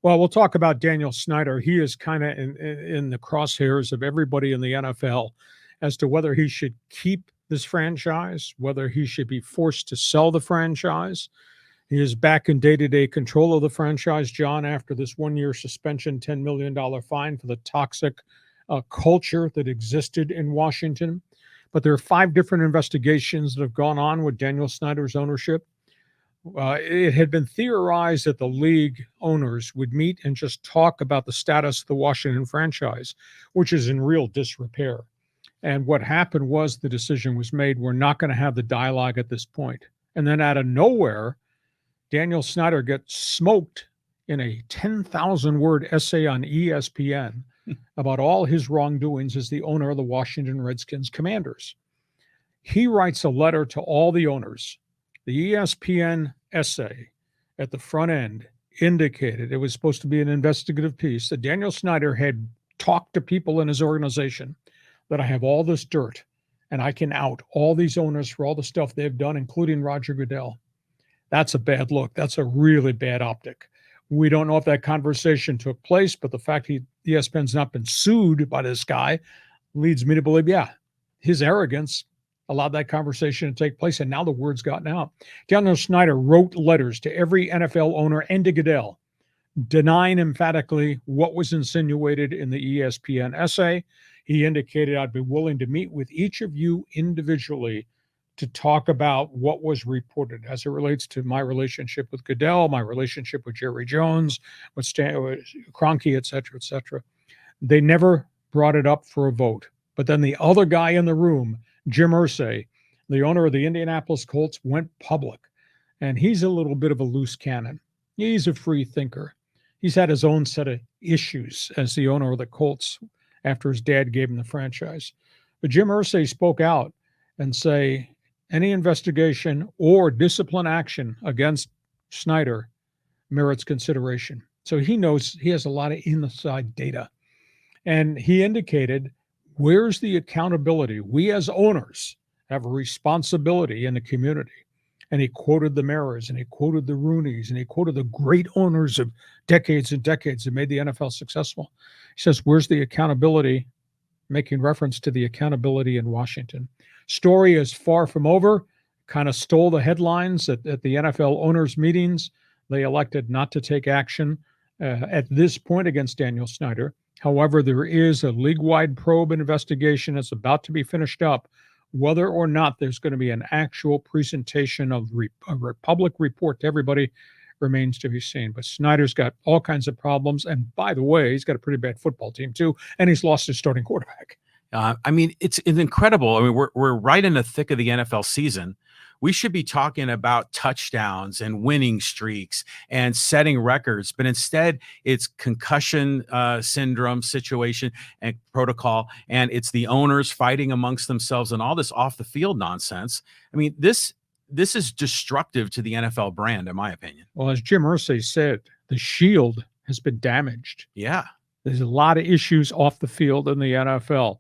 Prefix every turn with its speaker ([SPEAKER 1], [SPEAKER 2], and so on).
[SPEAKER 1] Well, we'll talk about Daniel Snyder. He is kind of in the crosshairs of everybody in the NFL as to whether he should keep this franchise, whether he should be forced to sell the franchise. He is back in day-to-day control of the franchise, John, after this one-year suspension, $10 million fine for the toxic culture that existed in Washington. But there are 5 different investigations that have gone on with Daniel Snyder's ownership. It had been theorized that the league owners would meet and just talk about the status of the Washington franchise, which is in real disrepair. And what happened was the decision was made, we're not going to have the dialogue at this point. And then out of nowhere, Daniel Snyder gets smoked in a 10,000-word essay on ESPN about all his wrongdoings as the owner of the Washington Redskins Commanders. He writes a letter to all the owners. The ESPN essay at the front end indicated it was supposed to be an investigative piece that Daniel Snyder had talked to people in his organization, that I have all this dirt and I can out all these owners for all the stuff they've done, including Roger Goodell. That's a bad look. That's a really bad optic. We don't know if that conversation took place, but the fact ESPN's not been sued by this guy leads me to believe, yeah, his arrogance allowed that conversation to take place, and now the word's gotten out. Daniel Snyder wrote letters to every NFL owner and to Goodell, denying emphatically what was insinuated in the ESPN essay. He indicated, I'd be willing to meet with each of you individually to talk about what was reported as it relates to my relationship with Goodell, my relationship with Jerry Jones, with Kroenke, et cetera, et cetera. They never brought it up for a vote. But then the other guy in the room, Jim Irsay, the owner of the Indianapolis Colts, went public. And he's a little bit of a loose cannon. He's a free thinker. He's had his own set of issues as the owner of the Colts after his dad gave him the franchise. But Jim Irsay spoke out and say any investigation or discipline action against Snyder merits consideration. So he knows he has a lot of inside data. And he indicated, where's the accountability? We as owners have a responsibility in the community. And he quoted the Maras, and he quoted the Rooneys, and he quoted the great owners of decades and decades that made the NFL successful. He says, where's the accountability? Making reference to the accountability in Washington. Story is far from over, kind of stole the headlines at the NFL owners' meetings. They elected not to take action at this point against Daniel Snyder. However, there is a league-wide probe investigation that's about to be finished up. Whether or not there's going to be an actual presentation of a public report to everybody remains to be seen. But Snyder's got all kinds of problems. And by the way, he's got a pretty bad football team too. And he's lost his starting quarterback.
[SPEAKER 2] I mean, it's incredible. I mean, we're right in the thick of the NFL season. We should be talking about touchdowns and winning streaks and setting records, but instead it's concussion syndrome situation and protocol, and it's the owners fighting amongst themselves and all this off the field nonsense. I mean, this is destructive to the NFL brand, in my opinion.
[SPEAKER 1] Well, as Jim Irsay said, the shield has been damaged.
[SPEAKER 2] Yeah.
[SPEAKER 1] There's a lot of issues off the field in the NFL.